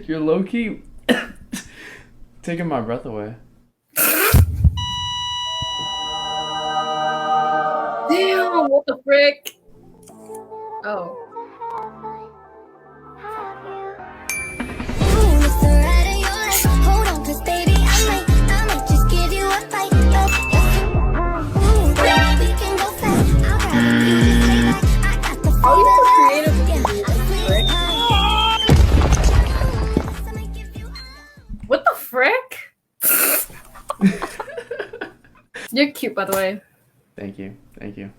You're low-key taking my breath away. Damn, what the frick? Oh. Are you so creative with these? What the frick? You're cute, by the way. Thank you. Thank you.